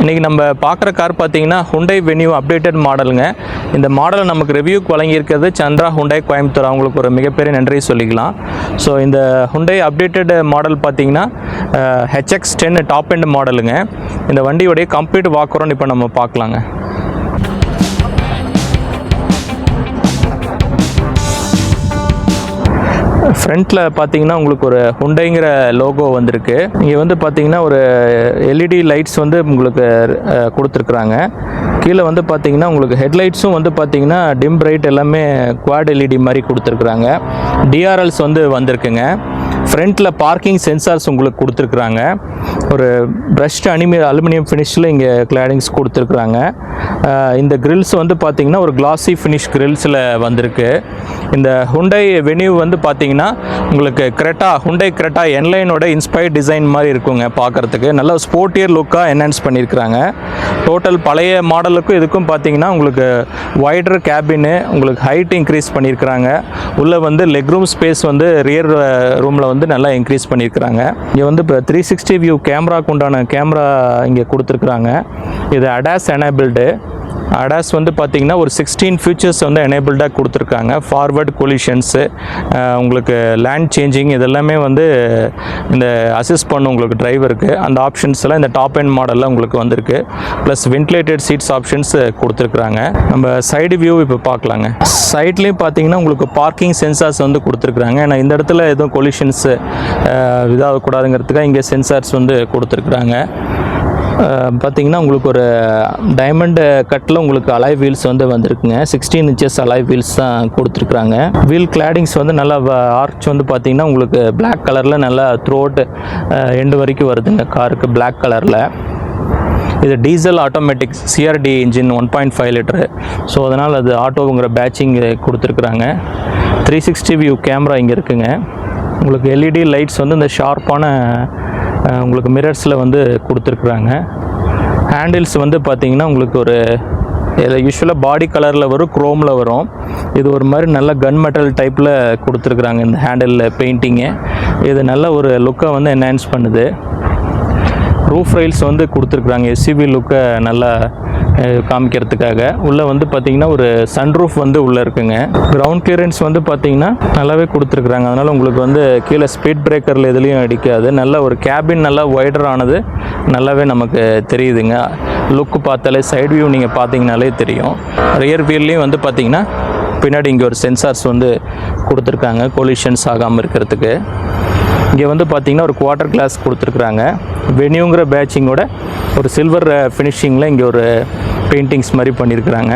இன்றைக்கி நம்ம பார்க்குற கார் பார்த்தீங்கன்னா Hyundai Venue அப்டேட்டட் மாடலுங்க. இந்த மாடலை நமக்கு ரிவ்யூக்கு வழங்கியிருக்கிறது சந்திரா Hyundai கோயம்புத்தூர். அவங்களுக்கு ஒரு மிகப்பெரிய நன்றி சொல்லிக்கலாம். ஸோ இந்த Hyundai அப்டேட்டட் மாடல் பார்த்தீங்கன்னா HX10 டாப் எண்ட் மாடலுங்க. இந்த வண்டியோடைய கம்ப்ளீட் வாக்குறோன்னு இப்போ நம்ம பார்க்கலாங்க. ஃப்ரண்ட்டில் பார்த்தீங்கன்னா உங்களுக்கு ஒரு ஹுண்டைங்கிற லோகோ வந்திருக்கு. இங்கே வந்து பார்த்தீங்கன்னா ஒரு எல்இடி லைட்ஸ் வந்து உங்களுக்கு கொடுத்துருக்குறாங்க. கீழே வந்து பார்த்தீங்கன்னா உங்களுக்கு ஹெட்லைட்ஸும் வந்து பார்த்தீங்கன்னா டிம் பிரைட் எல்லாமே குவாட் எல்இடி மாதிரி கொடுத்துருக்குறாங்க. டிஆர்எல்ஸ் வந்து வந்திருக்குங்க. ஃப்ரண்ட்டில் பார்க்கிங் சென்சார்ஸ் உங்களுக்கு கொடுத்துருக்குறாங்க. ஒரு ப்ரஷ்டு அலுமினியம் ஃபினிஷில் இங்கே கிளாடிங்ஸ் கொடுத்துருக்குறாங்க. இந்த கிரில்ஸ் வந்து பார்த்திங்கன்னா ஒரு கிளாசி ஃபினிஷ் கிரில்ஸில் வந்திருக்கு. இந்த Hyundai Venue வந்து பார்த்திங்கன்னா உங்களுக்கு Hyundai Creta என்லைனோட இன்ஸ்பயர்ட் டிசைன் மாதிரி இருக்குங்க. பார்க்குறதுக்கு நல்ல ஸ்போர்ட்டியர் லுக்காக என்ஹான்ஸ் பண்ணியிருக்கிறாங்க. டோட்டல் பழைய மாடலுக்கும் இதுக்கும் பார்த்திங்கன்னா உங்களுக்கு வைடர் கேபின்னு உங்களுக்கு ஹைட் இன்க்ரீஸ் பண்ணியிருக்கிறாங்க. உள்ளே வந்து லெக் ரூம் ஸ்பேஸ் வந்து ரியர் ரூமில் வந்து நல்லா இன்க்ரீஸ் பண்ணியிருக்கிறாங்க. இங்கே வந்து இப்போ 360 வியூ கேமராக்கு உண்டான கேமரா இங்கே கொடுத்துருக்குறாங்க. இது ADAS எனேபிள்டு. ADAS வந்து பார்த்திங்கன்னா ஒரு 16 ஃபியூச்சர்ஸ் வந்து எனேபிள்டாக கொடுத்துருக்காங்க. ஃபார்வர்ட் கொலிஷன்ஸு, உங்களுக்கு லேண்ட் சேஞ்சிங் இதெல்லாமே வந்து இந்த அசிஸ்ட் பண்ணும் உங்களுக்கு டிரைவருக்கு. அந்த ஆப்ஷன்ஸ் எல்லாம் இந்த டாப் எண்ட் மாடலில் உங்களுக்கு வந்திருக்கு. ப்ளஸ் வென்டிலேட்டட் சீட்ஸ் ஆப்ஷன்ஸ் கொடுத்துருக்குறாங்க. நம்ம சைடு வியூ இப்போ பார்க்கலாங்க. சைட்லேயும் பார்த்தீங்கன்னா உங்களுக்கு பார்க்கிங் சென்சார்ஸ் வந்து கொடுத்துருக்குறாங்க. ஏன்னா இந்த இடத்துல எதுவும் கொலிஷன்ஸு இதாகக்கூடாதுங்கிறதுக்காக இங்கே சென்சார்ஸ் வந்து கொடுத்துருக்குறாங்க. பார்த்தீங்கன்னா உங்களுக்கு ஒரு டைமண்ட் கட்டில் உங்களுக்கு அலாய் வீல்ஸ் வந்து வந்திருக்குங்க. 16 இன்ச்சஸ் அலாய் வீல்ஸ் தான் கொடுத்துருக்குறாங்க. வீல் கிளாடிங்ஸ் வந்து நல்லா ஆர்ச் வந்து பார்த்தீங்கன்னா உங்களுக்கு பிளாக் கலரில் நல்லா த்ரோட் எண்டு வரைக்கும் வருதுங்க காருக்கு பிளாக் கலரில். இது diesel automatic CRDI engine 1.5 litre. So அதனால் அது ஆட்டோங்கிற பேட்சிங் கொடுத்துருக்குறாங்க. 360 வியூ கேமரா இங்கே இருக்குங்க. உங்களுக்கு எல்இடி லைட்ஸ் வந்து இந்த ஷார்ப்பான உங்களுக்கு மிரர்ஸில் வந்து கொடுத்துருக்குறாங்க. ஹேண்டில்ஸ் வந்து பார்த்திங்கன்னா உங்களுக்கு ஒரு யூஸ்வலாக பாடி கலரில் வரும், குரோமில் வரும். இது ஒரு மாதிரி நல்ல கன் மெட்டல் டைப்பில் கொடுத்துருக்குறாங்க. இந்த ஹேண்டில் பெயிண்டிங்கு இது நல்ல ஒரு லுக்கை வந்து என்ஹான்ஸ் பண்ணுது. ரூஃப் ரைல்ஸ் வந்து கொடுத்துருக்குறாங்க எஸ்யூவி லுக்கை நல்லா காமிக்கிறதுக்காக. உள்ளே வந்து பார்த்திங்கன்னா ஒரு சன்ரூஃப் வந்து உள்ளே இருக்குங்க. கிரவுண்ட் கிளியரன்ஸ் வந்து பார்த்திங்கன்னா நல்லாவே கொடுத்துருக்குறாங்க. அதனால் உங்களுக்கு வந்து கீழே ஸ்பீட் பிரேக்கரில் எதுலேயும் அடிக்காது. நல்ல ஒரு கேபின் நல்லா வைடர் ஆனது நல்லாவே நமக்கு தெரியுதுங்க. லுக்கு பார்த்தாலே சைடு வியூ நீங்கள் பார்த்தீங்கனாலே தெரியும். ரியர் வீல்லையும் வந்து பார்த்திங்கன்னா பின்னாடி இங்கே ஒரு சென்சார்ஸ் வந்து கொடுத்துருக்காங்க கொலிஷன்ஸ் ஆகாமல் இருக்கிறதுக்கு. இங்கே வந்து பார்த்திங்கன்னா ஒரு குவார்ட்டர் கிளாஸ் கொடுத்துருக்குறாங்க. வெனியூங்கிற பேட்சிங்கோட ஒரு சில்வர் ஃபினிஷிங்கில் இங்கே ஒரு பெயிண்டிங்ஸ் மாதிரி பண்ணியிருக்கிறாங்க.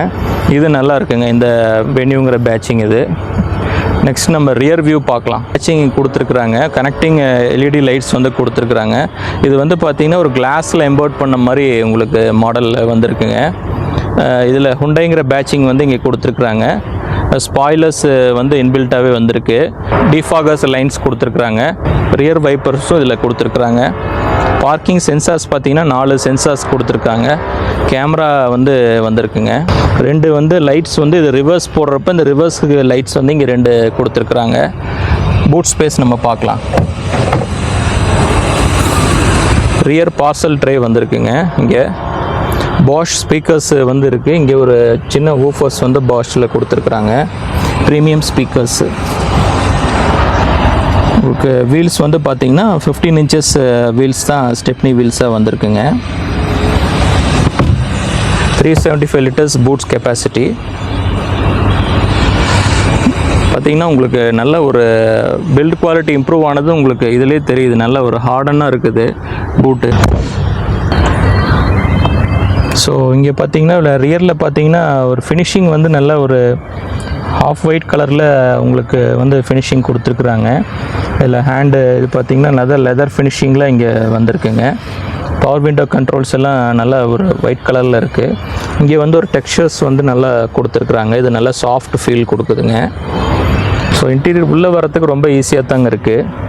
இது நல்லா இருக்குங்க இந்த வெனியூங்கிற பேட்சிங். இது நெக்ஸ்ட் நம்ம ரியர் வியூ பார்க்கலாம். பேட்சிங் கொடுத்துருக்குறாங்க. கனெக்டிங் எல்இடி லைட்ஸ் வந்து கொடுத்துருக்குறாங்க. இது வந்து பார்த்திங்கன்னா ஒரு கிளாஸில் எம்போர்ட் பண்ண மாதிரி உங்களுக்கு மாடலில் வந்திருக்குங்க. இதில் Hyundaiங்கிற பேட்சிங் வந்து இங்கே கொடுத்துருக்குறாங்க. ஸ்பாய்லர்ஸ் வந்து இன்பில்ட்டாகவே வந்திருக்கு. டிஃபாகர்ஸ் லைன்ஸ் கொடுத்துருக்குறாங்க. ரியர் வைப்பர்ஸும் இதில் கொடுத்துருக்குறாங்க. பார்க்கிங் சென்சார்ஸ் பார்த்திங்கன்னா 4 சென்சார்ஸ் கொடுத்துருக்காங்க. கேமரா வந்து வந்திருக்குங்க. 2 வந்து லைட்ஸ் வந்து இது ரிவர்ஸ் போடுறப்ப இந்த ரிவர்ஸுக்கு லைட்ஸ் வந்து இங்கே 2 கொடுத்துருக்குறாங்க. பூட் ஸ்பேஸ் நம்ம பார்க்கலாம். ரியர் பார்சல் ட்ரே வந்திருக்குங்க. இங்கே பாஷ் ஸ்பீக்கர்ஸ் வந்து இருக்குது. இங்கே ஒரு சின்ன ஊஃபர்ஸ் வந்து பாஷில் கொடுத்துருக்குறாங்க. Premium speakers. உங்களுக்கு வீல்ஸ் வந்து பார்த்திங்கன்னா 15 இன்ச்சஸ் வீல்ஸ் தான் ஸ்டெப்னி வீல்ஸாக வந்திருக்குங்க. 375 லிட்டர்ஸ் பூட்ஸ் கெப்பாசிட்டி. பார்த்திங்கன்னா உங்களுக்கு நல்ல ஒரு பில்ட் குவாலிட்டி இம்ப்ரூவ் ஆனது உங்களுக்கு இதிலே தெரியுது. நல்ல ஒரு ஹார்டனாக இருக்குது பூட்டு. ஸோ இங்கே பார்த்தீங்கன்னா ரியரில் பார்த்தீங்கன்னா ஒரு ஃபினிஷிங் வந்து நல்ல ஒரு ஆஃப் ஒயிட் கலரில் உங்களுக்கு வந்து ஃபினிஷிங் கொடுத்துருக்குறாங்க. இதில் ஹேண்டு இது பார்த்திங்கன்னா லெதர் ஃபினிஷிங்கில் இங்கே வந்திருக்குங்க. பவர் விண்டோ கண்ட்ரோல்ஸ் எல்லாம் நல்லா ஒரு ஒயிட் கலரில் இருக்குது. இங்கே வந்து ஒரு டெக்ஸ்சர்ஸ் வந்து நல்லா கொடுத்துருக்குறாங்க. இது நல்லா சாஃப்ட் ஃபீல் கொடுக்குதுங்க. ஸோ இன்டீரியர் உள்ளே வரத்துக்கு ரொம்ப ஈஸியாக தாங்க இருக்குது.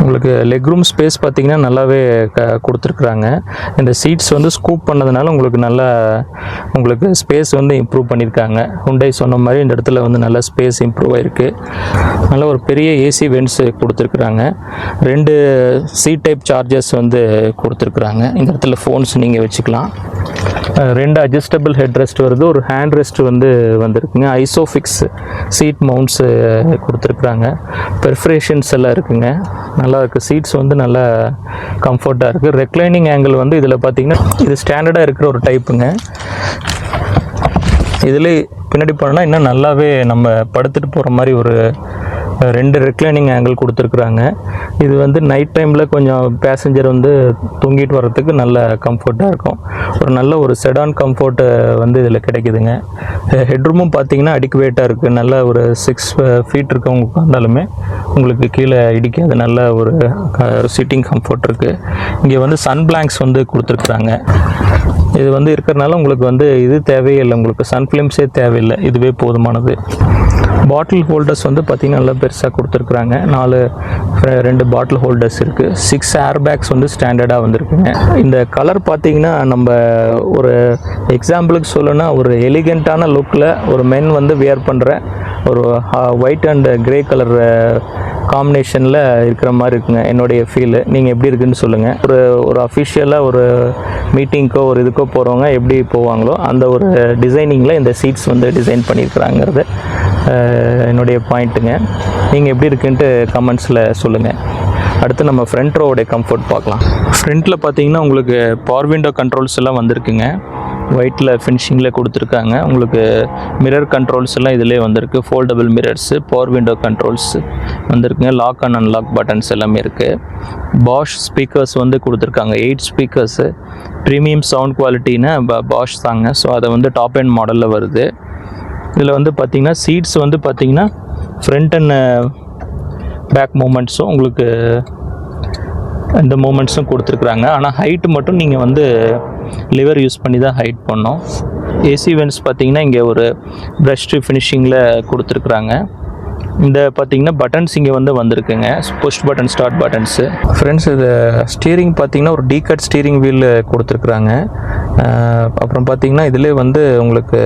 உங்களுக்கு லெக் ரூம் ஸ்பேஸ் பார்த்தீங்கன்னா நல்லாவே கொடுத்துருக்குறாங்க. இந்த சீட்ஸ் வந்து ஸ்கூப் பண்ணதுனால உங்களுக்கு ஸ்பேஸ் வந்து இம்ப்ரூவ் பண்ணியிருக்காங்க. Hyundai சொன்ன மாதிரி இந்த இடத்துல வந்து நல்ல ஸ்பேஸ் இம்ப்ரூவ் ஆகிருக்கு. நல்ல ஒரு பெரிய ஏசி வென்ட்ஸ் கொடுத்துருக்குறாங்க. 2 C டைப் சார்ஜர்ஸ் வந்து கொடுத்துருக்குறாங்க. இந்த இடத்துல ஃபோன்ஸ் நீங்கள் வச்சுக்கலாம். 2 அட்ஜஸ்டபிள் ஹெட் ரெஸ்ட் வருது. ஒரு ஹேண்ட் ரெஸ்ட் வந்து வந்திருக்குங்க. ஐசோஃபிக்ஸ் சீட் மவுண்ட்ஸ் கொடுத்துருக்குறாங்க. பெர்ஃபரேஷன்ஸ் எல்லாம் இருக்குங்க. நல்லா இருக்குது. சீட்ஸ் வந்து நல்லா கம்ஃபர்ட்டாக இருக்குது. ரெக்ளைனிங் ஆங்கிள் வந்து இதில் பார்த்தீங்கன்னா இது ஸ்டாண்டர்டாக இருக்கிற ஒரு டைப்புங்க. இதில் பின்னாடி போனோன்னா இன்னும் நல்லாவே நம்ம படுத்துட்டு போகிற மாதிரி ஒரு 2 ரெக்ளைனிங் ஆங்கிள் கொடுத்துருக்குறாங்க. இது வந்து நைட் டைமில் கொஞ்சம் பேசஞ்சர் வந்து தூங்கிட்டு வர்றதுக்கு நல்ல கம்ஃபர்ட்டாக இருக்கும். நல்ல ஒரு செடான் கம்ஃபர்ட்டு வந்து இதில் கிடைக்குதுங்க. ஹெட்ரூமும் பார்த்தீங்கன்னா அடிக்குவேட்டாக இருக்குது. நல்ல ஒரு 6 feet இருக்கவங்க உட்காந்தாலுமே உங்களுக்கு கீழே இடிக்காது. நல்ல ஒரு சிட்டிங் கம்ஃபர்ட் இருக்குது. இங்கே வந்து சன் பிளாங்க்ஸ் வந்து கொடுத்துருக்குறாங்க. இது வந்து இருக்கிறனால உங்களுக்கு வந்து இது தேவையே இல்லை. உங்களுக்கு சன் ஃபிலிம்ஸே தேவையில்லை. இதுவே போதுமானது. பாட்டில் ஹோல்டர்ஸ் வந்து பார்த்திங்கன்னா நல்லா பெருசாக கொடுத்துருக்குறாங்க. 2 பாட்டில் ஹோல்டர்ஸ் இருக்குது. 6 ஏர் பேக்ஸ் வந்து ஸ்டாண்டர்டாக வந்திருக்குங்க. இந்த கலர் பார்த்திங்கன்னா நம்ம ஒரு எக்ஸாம்பிளுக்கு சொல்லணும்னா ஒரு எலிகெண்ட்டான லுக்கில் ஒரு மென் வந்து வியர் பண்ணுற ஒரு ஒயிட் அண்ட் கிரே கலர் காம்பினேஷனில் இருக்கிற மாதிரி இருக்குங்க என்னுடைய ஃபீலு. நீங்கள் எப்படி இருக்குன்னு சொல்லுங்கள். ஒரு அஃபிஷியலாக ஒரு மீட்டிங்க்கோ ஒரு இதுக்கோ போகிறவங்க எப்படி போவாங்களோ அந்த ஒரு டிசைனிங்கில் இந்த சீட்ஸ் வந்து டிசைன் பண்ணியிருக்கிறாங்கிறது என்னுடைய பாயிண்ட்டுங்க. நீங்கள் எப்படி இருக்குன்ட்டு கமெண்ட்ஸில் சொல்லுங்கள். அடுத்து நம்ம ஃப்ரண்ட் ரோவுடைய கம்ஃபர்ட் பார்க்கலாம். ஃப்ரண்ட்டில் பார்த்தீங்கன்னா உங்களுக்கு பவர் விண்டோ கண்ட்ரோல்ஸ் எல்லாம் வந்திருக்குங்க. ஒயிட்டில் ஃபினிஷிங்கில் கொடுத்துருக்காங்க. உங்களுக்கு மிரர் கண்ட்ரோல்ஸ் எல்லாம் இதிலே வந்திருக்கு. Foldable mirrors, power window controls வந்திருக்குங்க. லாக் அண்ட் அன்லாக் பட்டன்ஸ் எல்லாமே இருக்குது. பாஷ் ஸ்பீக்கர்ஸ் வந்து கொடுத்துருக்காங்க. 8 ஸ்பீக்கர்ஸு. ப்ரீமியம் சவுண்ட் குவாலிட்டின்னு பாஷ் தாங்க. ஸோ அதை வந்து டாப் எண்ட் மாடலில் வருது. இதில் வந்து பார்த்திங்கன்னா சீட்ஸ் வந்து பார்த்திங்கன்னா ஃப்ரண்ட் அண்ட் பேக் மூமெண்ட்ஸும் உங்களுக்கு இந்த மூமெண்ட்ஸும் கொடுத்துருக்குறாங்க. ஆனால் ஹைட்டு மட்டும் நீங்கள் வந்து லிவர் யூஸ் பண்ணி தான் ஹைட் பண்ணோம். ஏசி வென்ட்ஸ் பார்த்திங்கன்னா இங்கே ஒரு ப்ரஷ்டு ஃபினிஷிங்கில் கொடுத்துருக்குறாங்க. இந்த பார்த்திங்கன்னா பட்டன்ஸ் இங்கே வந்து வந்திருக்குங்க. Push button, start buttons. Friends, இது ஸ்டீரிங் பார்த்திங்கன்னா ஒரு டீகட் ஸ்டீரிங் வீல் கொடுத்துருக்குறாங்க. அப்புறம் பார்த்திங்கன்னா இதிலே வந்து உங்களுக்கு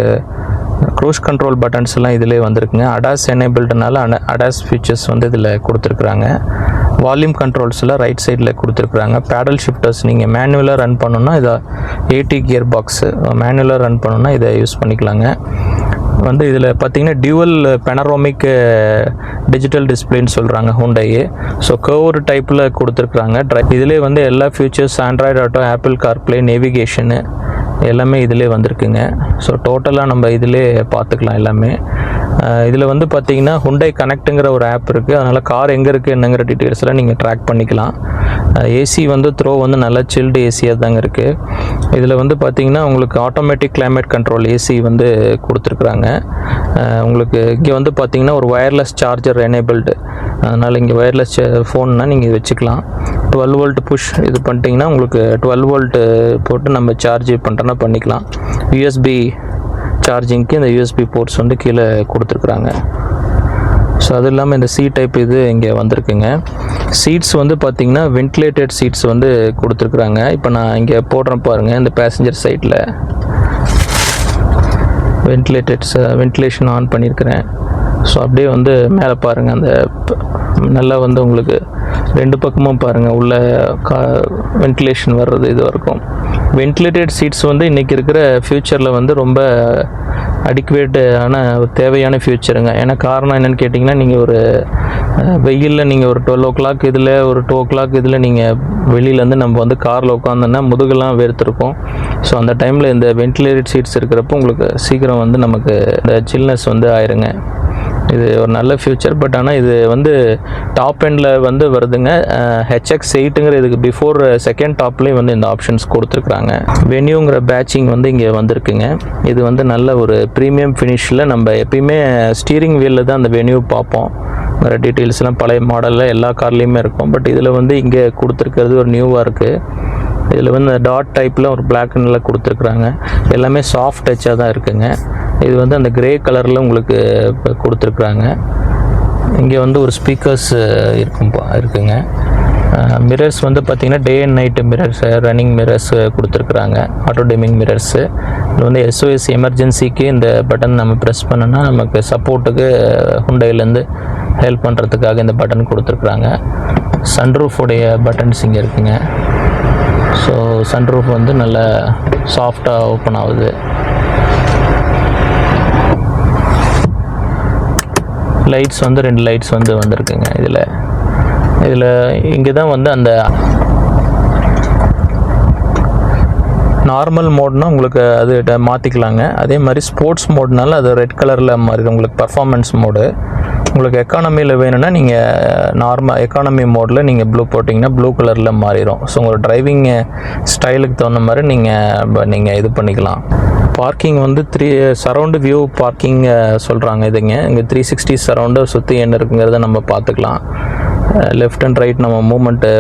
க்ரூஸ் கண்ட்ரோல் பட்டன்ஸ் எல்லாம் இதிலே வந்திருக்குங்க. அடாஸ் எனேபிள்டுனால அடாஸ் ஃபீச்சர்ஸ் வந்து இதில் கொடுத்துருக்குறாங்க. வால்யூம் கண்ட்ரோல்ஸ் எல்லாம் ரைட் சைடில் கொடுத்துருக்குறாங்க. பேடல் ஷிஃப்டர்ஸ் நீங்கள் மேனுவலாக ரன் பண்ணணுன்னா இதை 80 கியர் பாக்ஸு மேனுவலாக ரன் பண்ணணுன்னா இதை யூஸ் பண்ணிக்கலாங்க. வந்து இதில் பார்த்தீங்கன்னா டியூவல் பெனரோமிக் டிஜிட்டல் டிஸ்பிளேன்னு சொல்கிறாங்க Hyundai. ஸோ கர்வ்டு டைப்பில் கொடுத்துருக்குறாங்க. இதிலே வந்து எல்லா features Android auto, Apple CarPlay, navigation எல்லாமே இதிலே வந்திருக்குங்க. ஸோ டோட்டலாக நம்ம இதிலே பார்த்துக்கலாம் எல்லாமே. இதில் வந்து பார்த்திங்கன்னா Hyundai கனெக்ட்டுங்கிற ஒரு ஆப் இருக்குது. அதனால் கார் எங்கே இருக்குது என்னங்கிற டீட்டெயில்ஸ்லாம் நீங்கள் ட்ராக் பண்ணிக்கலாம். ஏசி வந்து த்ரோ வந்து நல்லா சில்டு ஏசியாக தாங்க இருக்குது. இதில் வந்து பார்த்திங்கன்னா உங்களுக்கு ஆட்டோமேட்டிக் கிளைமேட் கண்ட்ரோல் ஏசி வந்து கொடுத்துருக்குறாங்க. உங்களுக்கு இங்கே வந்து பார்த்திங்கன்னா ஒரு வயர்லெஸ் சார்ஜர் எனேபிள்டு. அதனால் இங்கே வயர்லெஸ் ஃபோன்னால் நீங்கள் வச்சுக்கலாம். 12 volt புஷ் இது பண்ணிட்டீங்கன்னா உங்களுக்கு 12 volt போட்டு நம்ம சார்ஜ் பண்ணுறோன்னா பண்ணிக்கலாம். யூஎஸ்பி சார்ஜிங்க்கு இந்த யூஎஸ்பி போர்ட்ஸ் வந்து கீழே கொடுத்துருக்குறாங்க. ஸோ அது இல்லாமல் இந்த சி டைப் இது இங்கே வந்திருக்குங்க. சீட்ஸ் வந்து பார்த்திங்கன்னா வென்டிலேட்டட் சீட்ஸ் வந்து கொடுத்துருக்குறாங்க. இப்போ நான் இங்கே போடுறேன் பாருங்கள். இந்த பேசஞ்சர் சைடில் வென்டிலேஷன் ஆன் பண்ணியிருக்கிறேன். ஸோ அப்படியே வந்து மேலே பாருங்கள். அந்த நல்லா வந்து உங்களுக்கு 2 பக்கமும் பாருங்கள் உள்ள வென்டிலேஷன் வர்றது இது வரைக்கும். வென்டிலேட்டட் சீட்ஸ் வந்து இன்றைக்கி இருக்கிற ஃப்யூச்சரில் வந்து ரொம்ப அடிக்குவேட்டான தேவையான ஃப்யூச்சருங்க. ஏன்னா காரணம் என்னென்னு கேட்டிங்கன்னா, நீங்கள் ஒரு வெயிலில் நீங்கள் ஒரு 12 o'clock இதில் ஒரு 2 o'clock இதில் நீங்கள் வெளியிலேருந்து நம்ம வந்து காரில் உட்காந்தோன்னா முதுகெல்லாம் வேர்த்துருக்கும். ஸோ அந்த டைமில் இந்த வென்டிலேட்டட் சீட்ஸ் இருக்கிறப்போ உங்களுக்கு சீக்கிரம் வந்து நமக்கு இந்த சில்னஸ் வந்து ஆயிருங்க. இது ஒரு நல்ல ஃபியூச்சர். பட் ஆனால் இது வந்து டாப் எண்டில் வந்து வருதுங்க. HX8ங்கிற இதுக்கு பிஃபோர் செகண்ட் டாப்லேயும் வந்து இந்த ஆப்ஷன்ஸ் கொடுத்துருக்குறாங்க. வென்யூங்கிற பேட்சிங் வந்து இங்கே வந்திருக்குங்க. இது வந்து நல்ல ஒரு ப்ரீமியம் ஃபினிஷில் நம்ம எப்பயுமே ஸ்டீரிங் வீலில் தான் அந்த வென்யூ பார்ப்போம். வேறு டீட்டெயில்ஸ்லாம் பழைய மாடலில் எல்லா கார்லேயுமே இருக்கும். பட் இதில் வந்து இங்கே கொடுத்துருக்கிறது ஒரு நியூவாக இருக்குது. இதில் வந்து டாட் டைப்பில் ஒரு பிளாக் அண்டில் கொடுத்துருக்குறாங்க. எல்லாமே சாஃப்ட் டச்சாக தான் இருக்குங்க. இது வந்து அந்த கிரே கலரில் உங்களுக்கு கொடுத்துருக்குறாங்க. இங்கே வந்து ஒரு ஸ்பீக்கர்ஸ் இருக்குங்க. மிரர்ஸ் வந்து பார்த்திங்கன்னா day and night mirrors, running mirrors கொடுத்துருக்குறாங்க, ஆட்டோ டிமிங் மிரர்ஸு. இது வந்து SOS எமர்ஜென்சிக்கு இந்த பட்டன் நம்ம ப்ரெஸ் பண்ணோன்னா நமக்கு சப்போர்ட்டுக்கு ஹுண்டைலேருந்து ஹெல்ப் பண்ணுறதுக்காக இந்த பட்டன் கொடுத்துருக்குறாங்க. சன்ரூஃபுடைய பட்டன்ஸ் இங்கே இருக்குங்க. ஸோ சன்ரூஃப் வந்து நல்லா சாஃப்டாக ஓப்பன் ஆகுது. லைட்ஸ் வந்து 2 லைட்ஸ் வந்து வந்திருக்குங்க. இதில் இங்கே தான் வந்து அந்த நார்மல் மோட்னால் உங்களுக்கு அது மாற்றிக்கலாங்க. அதே மாதிரி ஸ்போர்ட்ஸ் மோட்னால அது ரெட் கலரில் மாறிடும் உங்களுக்கு பர்ஃபார்மன்ஸ் மோடு. உங்களுக்கு எக்கானமியில் வேணும்னா நீங்கள் எக்கானமி மோடில் நீங்கள் ப்ளூ போட்டிங்கன்னா ப்ளூ கலரில் மாறிடும். ஸோ உங்கள் டிரைவிங் ஸ்டைலுக்கு தகுந்த மாதிரி நீங்கள் இது பண்ணிக்கலாம். பார்க்கிங் வந்து சரௌண்டு வியூ பார்க்கிங் சொல்கிறாங்க. இதுங்க இங்கே 360 சரௌண்டு சுற்றி என்ன இருக்குங்கிறத நம்ம பார்த்துக்கலாம். லெஃப்ட் அண்ட் ரைட் நம்ம மூமெண்ட்டு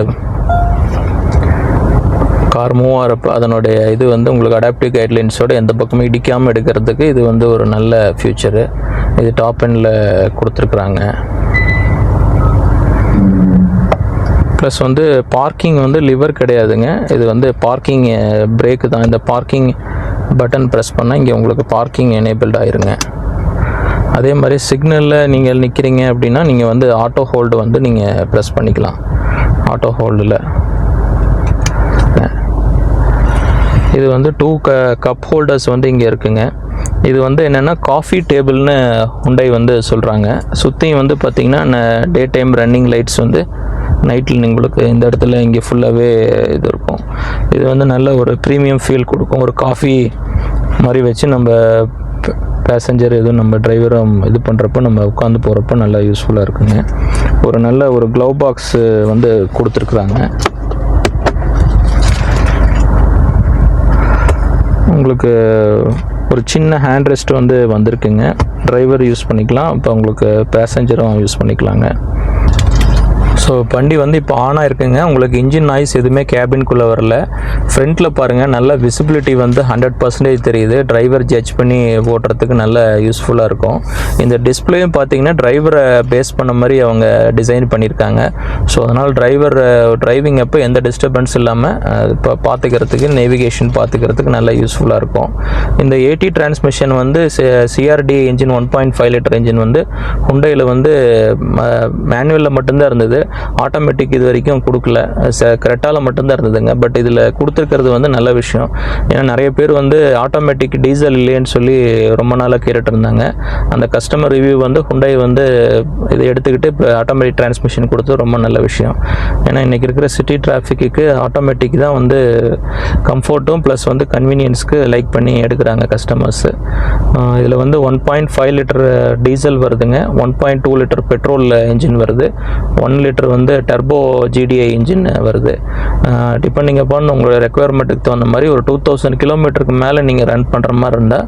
கார் மூவ் ஆகிறப்ப அதனுடைய இது வந்து உங்களுக்கு அடாப்டிவ் கைட்லைன்ஸோடு எந்த பக்கமும் இடிக்காமல் எடுக்கிறதுக்கு இது வந்து ஒரு நல்ல ஃபியூச்சரு. இது டாப் எண்டில் கொடுத்துருக்குறாங்க. ப்ளஸ் வந்து பார்க்கிங் வந்து லிவர் கிடையாதுங்க. இது வந்து பார்க்கிங் பிரேக்கு தான். இந்த பார்க்கிங் பட்டன் ப்ரெஸ் பண்ணால் இங்கே உங்களுக்கு பார்க்கிங் எனேபிள்ட் ஆயிருங்க. அதே மாதிரி சிக்னலில் நீங்கள் நிற்கிறீங்க அப்படின்னா நீங்கள் வந்து ஆட்டோ ஹோல்டு வந்து நீங்கள் ப்ரெஸ் பண்ணிக்கலாம். ஆட்டோ ஹோல்டில் இது வந்து 2 கப் ஹோல்டர்ஸ் வந்து இங்கே இருக்குங்க. இது வந்து என்னென்னா காஃபி டேபிள்னு ஹுண்டை வந்து சொல்கிறாங்க. சுற்றியும் வந்து பார்த்திங்கன்னா டே டைம் ரன்னிங் லைட்ஸ் வந்து நைட்டில் உங்களுக்கு இந்த இடத்துல இங்கே ஃபுல்லாகவே இது இருக்கும். இது வந்து நல்ல ஒரு ப்ரீமியம் ஃபீல் கொடுக்கும். ஒரு காஃபி மாதிரி வச்சு நம்ம பேசஞ்சர் எதுவும் நம்ம டிரைவரும் இது பண்ணுறப்போ நம்ம உட்காந்து போகிறப்போ நல்லா யூஸ்ஃபுல்லாக இருக்குங்க. ஒரு நல்ல ஒரு க்ளவ் பாக்ஸு வந்து கொடுத்துருக்குறாங்க. உங்களுக்கு ஒரு சின்ன ஹேண்ட் ரெஸ்ட் வந்து வந்திருக்குங்க. டிரைவர் யூஸ் பண்ணிக்கலாம், இப்போ உங்களுக்கு பேசஞ்சரும் யூஸ் பண்ணிக்கலாங்க. ஸோ வண்டி வந்து இப்போ ஆனாக இருக்குங்க. உங்களுக்கு இன்ஜின் நாய்ஸ் எதுவுமே கேபின்குள்ளே வரல. ஃப்ரண்ட்டில் பாருங்கள் நல்ல விசிபிலிட்டி வந்து 100% தெரியுது. டிரைவர் ஜட்ஜ் பண்ணி ஓட்டுறதுக்கு நல்ல யூஸ்ஃபுல்லாக இருக்கும். இந்த டிஸ்பிளேயும் பார்த்தீங்கன்னா டிரைவரை பேஸ் பண்ண மாதிரி அவங்க டிசைன் பண்ணியிருக்காங்க. ஸோ அதனால் டிரைவிங் அப்போ எந்த டிஸ்டர்பன்ஸ் இல்லாமல் இப்போ பார்த்துக்கிறதுக்கு நேவிகேஷன் பார்த்துக்கிறதுக்கு நல்ல யூஸ்ஃபுல்லாக இருக்கும். இந்த AT டிரான்ஸ்மிஷன் வந்து CRD இன்ஜின் 1.5 லிட்டர் இன்ஜின் வந்து ஹுண்டையில் வந்து மேனுவலில் மட்டும்தான் இருந்தது. ஆட்டோமேட்டிக் இது வரைக்கும் கொடுக்கல. கரெக்டால் மட்டும்தான் இருந்ததுங்க. பட் இதில் கொடுத்துருக்கிறது வந்து நல்ல விஷயம். ஏன்னா நிறைய பேர் வந்து ஆட்டோமேட்டிக் டீசல் இல்லைன்னு சொல்லி ரொம்ப நாளாக கேட்டுட்டு இருந்தாங்க. அந்த கஸ்டமர் ரிவ்யூ வந்து ஹுண்டை வந்து இதை எடுத்துக்கிட்டு இப்போ ஆட்டோமேட்டிக் டிரான்ஸ்மிஷன் கொடுத்து ரொம்ப நல்ல விஷயம். ஏன்னா இன்றைக்கி இருக்கிற சிட்டி டிராஃபிக்கு ஆட்டோமேட்டிக் தான் வந்து கம்ஃபர்ட்டும் ப்ளஸ் வந்து கன்வீனியன்ஸ்க்கு லைக் பண்ணி எடுக்கிறாங்க கஸ்டமர்ஸு. இதில் வந்து 1.5 லிட்டர் டீசல் வருதுங்க, 1.2 லிட்டர் பெட்ரோல் இன்ஜின் வருது, 1 லிட்டர் வந்து டர்போ GDI இன்ஜின் வருது. டிபெண்டிங் அப்பான் உங்களோட ரெக்குயர்மெண்ட்டுக்கு தகுந்த மாதிரி ஒரு 2000 கிலோமீட்டருக்கு மேலே நீங்கள் ரன் பண்ணுற மாதிரி இருந்தால்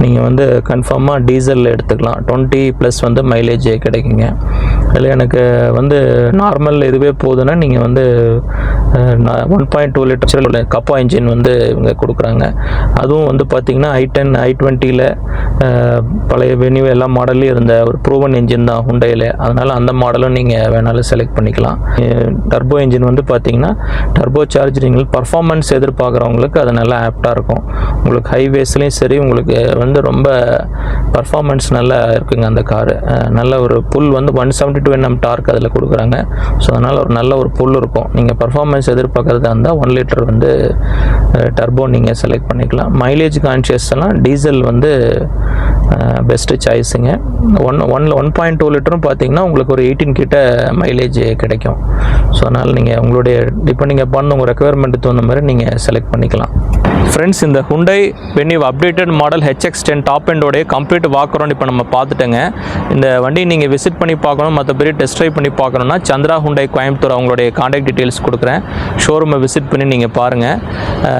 நீங்கள் வந்து கன்ஃபார்மாக டீசல் எடுத்துக்கலாம். 20+ வந்து மைலேஜ் கிடைக்குங்க. இல்லை எனக்கு வந்து நார்மல் இதுவே போகுதுன்னா நீங்கள் வந்து 1.2 லிட்டர் கப்பா இன்ஜின் வந்து இவங்க கொடுக்குறாங்க. அதுவும் வந்து பார்த்திங்கன்னா i10 i20ல் பழைய வெனியூ எல்லா மாடல்லையும் இருந்த ஒரு ப்ரூவன் இன்ஜின் தான் ஹுண்டையில். அதனால் அந்த மாடலும் நீங்கள் வேணாலும் செலக்ட் பண்ணிக்கலாம். டர்போ இன்ஜின் வந்து பார்த்திங்கன்னா டர்போ சார்ஜிங் பர்ஃபார்மன்ஸ் எதிர்பார்க்குறவங்களுக்கு அது நல்லா ஆப்டாக இருக்கும். உங்களுக்கு ஹைவேஸ்லேயும் சரி உங்களுக்கு வந்து ரொம்ப பர்ஃபார்மன்ஸ் நல்லா இருக்குங்க. அந்த காரு நல்ல ஒரு புல் வந்து 172 Nm டார்க் அதில் கொடுக்குறாங்க. ஸோ அதனால் ஒரு நல்ல ஒரு புல் இருக்கும். நீங்கள் பர்ஃபார்மன்ஸ் எதிர்பார்க்குறதா இருந்தால் 1 லிட்டர் வந்து டர்போ நீங்கள் செலக்ட் பண்ணிக்கலாம். மைலேஜ் கான்ஷியஸ் எல்லாம் டீசல் வந்து பெஸ்ட்டு சாய்ஸுங்க. 1.2 லிட்டரும் பார்த்தீங்கன்னா உங்களுக்கு ஒரு 18 கிட்ட மைலேஜ் கிடைக்கும். ஸோ அதனால் நீங்கள் உங்களுடைய டிபெண்டிங் அப்பான் உங்கள் ரெக்குயர்மெண்ட்டுக்கு தகுந்த மாதிரி நீங்கள் செலக்ட் பண்ணிக்கலாம். ஃப்ரெண்ட்ஸ், இந்த Hyundai venue updated model HX10 top எண்டோடைய கம்ப்ளீட் வாக் அரவுண்ட் இப்போ நம்ம பார்த்துட்டோங்க. இந்த வண்டி நீங்கள் விசிட் பண்ணி பார்க்கணும், மற்றபடி டெஸ்ட் ட்ரைவ் பண்ணி பார்க்கணுன்னா சந்திரா ஹுண்டை கோயம்புத்தூர் அவங்களுடைய கான்டாக்ட் டீட்டெயில்ஸ் கொடுக்குறேன். ஷோரூமை விசிட் பண்ணி நீங்கள் பாருங்கள்.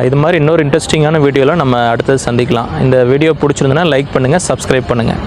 இது மாதிரி இன்னொரு இன்ட்ரெஸ்டிங்கான வீடியோவில் நம்ம அடுத்தது சந்திக்கலாம். இந்த வீடியோ பிடிச்சிருந்தனா லைக் பண்ணுங்கள், சப்ஸ்கிரைப் பண்ணுங்கள்.